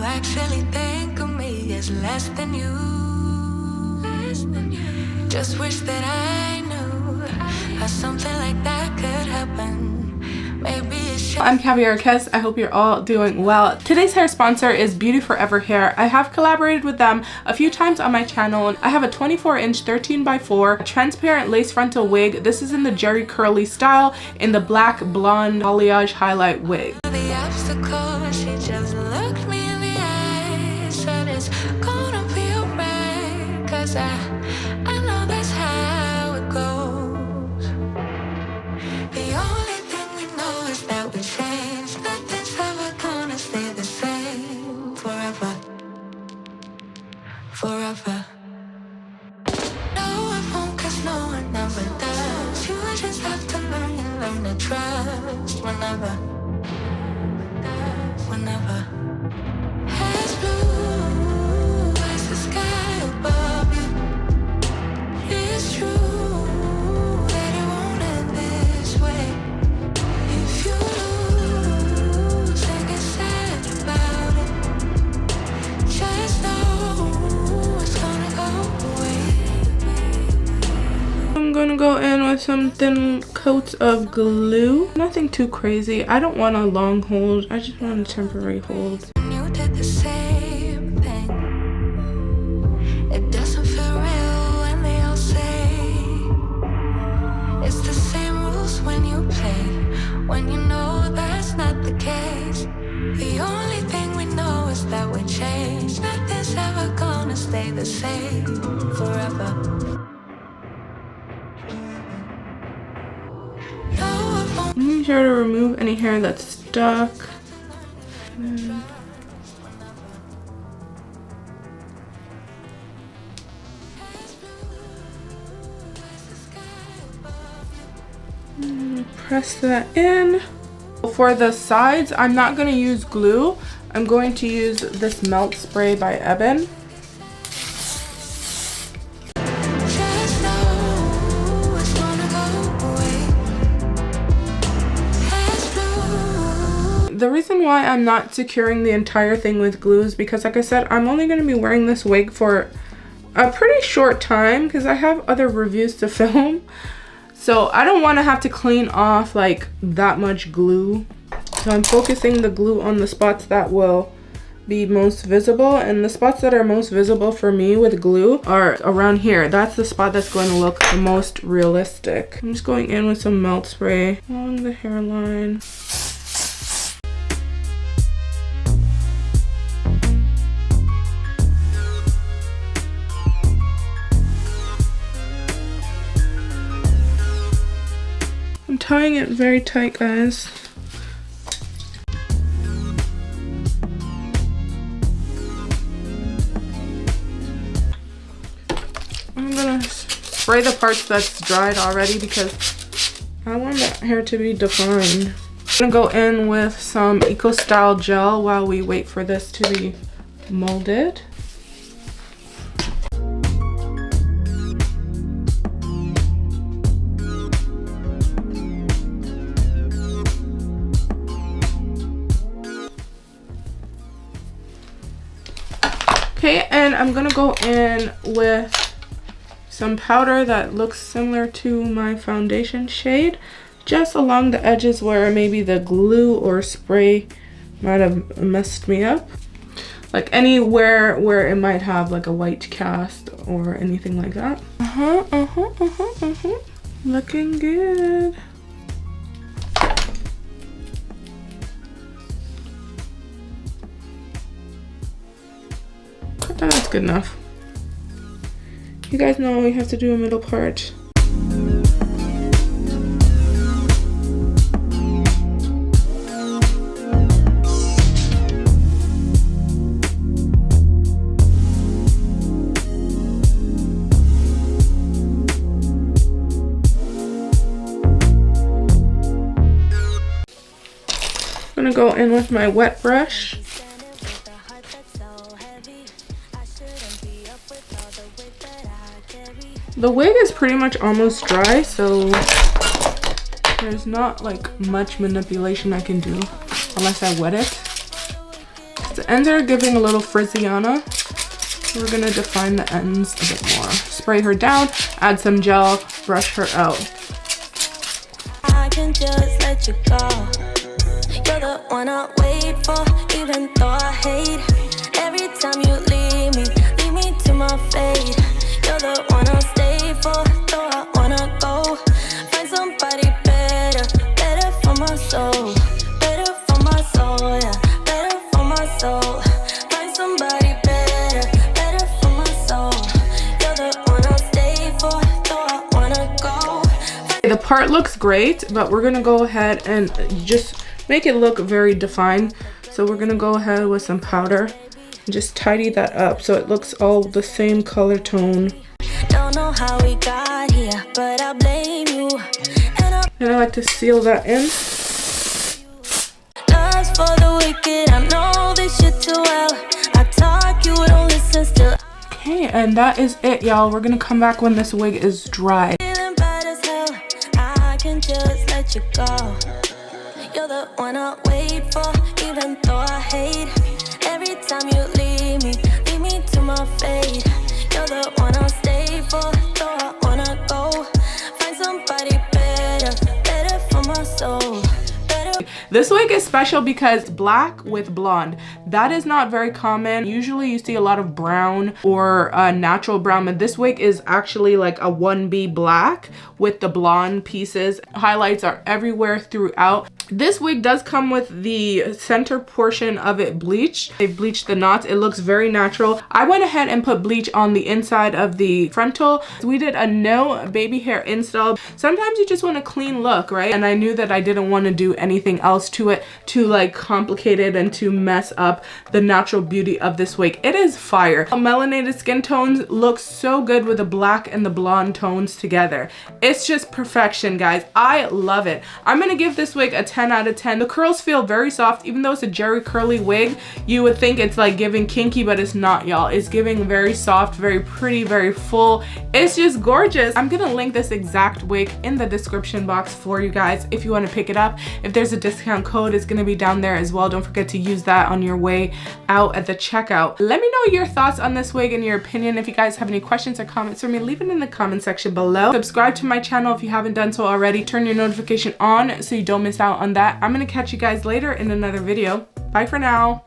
actually think of me as less than you. Just wish that I knew how something like that could happen. Maybe it should. I'm Kaviarkezzy. I hope you're all doing well. Today's hair sponsor is Beauty Forever Hair. I have collaborated with them a few times on my channel. I have a 24-inch 13x4 transparent lace frontal wig. This is in the Jerry Curly style in the black blonde balayage highlight wig. The obstacle, she just looked me in the eye, said it's gonna be alright, 'cause I know that's how it goes. The only thing we know is that we change. Nothing's ever gonna stay the same forever. Forever. No, it won't, 'cause no one ever does. You just have to learn to trust whenever. Whenever. As blue as the sky above you. It's true that it won't end this way. If you lose and get sad about it, just know it's gonna go away. I'm gonna go in with some thin coats of glue. Nothing too crazy. I don't want a long hold. I just want a temporary hold. You did the same thing. It doesn't feel real when they all say it's the same rules when you play, when you know that's not the case. The only thing we know is that we change. Nothing's ever gonna stay the same forever. Make sure to remove any hair that's stuck. Press that in. For the sides, I'm not going to use glue. I'm going to use this melt spray by Ebin. The reason why I'm not securing the entire thing with glue is because, like I said, I'm only going to be wearing this wig for a pretty short time because I have other reviews to film. So I don't want to have to clean off like that much glue. So I'm focusing the glue on the spots that will be most visible, and the spots that are most visible for me with glue are around here. That's the spot that's going to look the most realistic. I'm just going in with some melt spray along the hairline. I'm tying it very tight, guys. I'm gonna spray the parts that's dried already because I want that hair to be defined. I'm gonna go in with some Eco Style gel while we wait for this to be molded. Okay, and I'm gonna go in with some powder that looks similar to my foundation shade, just along the edges where maybe the glue or spray might have messed me up. Like anywhere where it might have like a white cast or anything like that. Looking good. That's good enough. You guys know you have to do a middle part. I'm gonna go in with my wet brush. The wig is pretty much almost dry, so there's not like much manipulation I can do unless I wet it. The ends are giving a little frizziana. We're gonna define the ends a bit more. Spray her down, add some gel, brush her out. I can just let you go. You're the one I wait for, even though I hate. Every time you leave me to my fate. You're the one I'll stay for, though I wanna go. Find somebody better for my soul. Better for my soul, yeah, better for my soul. Find somebody better for my soul. You're the one I'll stay for, though I wanna go. The part looks great, but we're gonna go ahead and just make it look very defined. So we're gonna go ahead with some powder and just tidy that up so it looks all the same color tone. Don't know how we got here, but I blame you. And I like to seal that in. Love's for the wicked, I know this shit too well. I talk, you don't listen still. Okay, and that is it, y'all. We're gonna come back when this wig is dry. Feeling bad as hell, I can just let you go. You're the one I wait for, even though I hate. Every time you leave me to my fate. You're the one I'll stay for, though I wanna go. Find somebody better for my soul. This wig is special because black with blonde. That is not very common. Usually you see a lot of brown or natural brown, but this wig is actually like a 1B black with the blonde pieces. Highlights are everywhere throughout. This wig does come with the center portion of it bleached. They bleached the knots. It looks very natural. I went ahead and put bleach on the inside of the frontal. We did a no baby hair install. Sometimes you just want a clean look, right? And I knew that I didn't want to do anything else to it to like complicate it and to mess up the natural beauty of this wig. It is fire. Melanated skin tones look so good with the black and the blonde tones together. It's just perfection, guys. I love it. I'm gonna give this wig a 10 out of 10. The curls feel very soft. Even though it's a Jerry curly wig, you would think it's like giving kinky, but it's not, y'all. It's giving very soft, very pretty, very full. It's just gorgeous. I'm gonna link this exact wig in the description box for you guys if you want to pick it up. If there's a discount code, it's gonna be down there as well. Don't forget to use that on your way out at the checkout. Let me know your thoughts on this wig and your opinion. If you guys have any questions or comments for me, leave it in the comment section below. Subscribe to my channel if you haven't done so already. Turn your notification on so you don't miss out on that. I'm gonna catch you guys later in another video. Bye for now.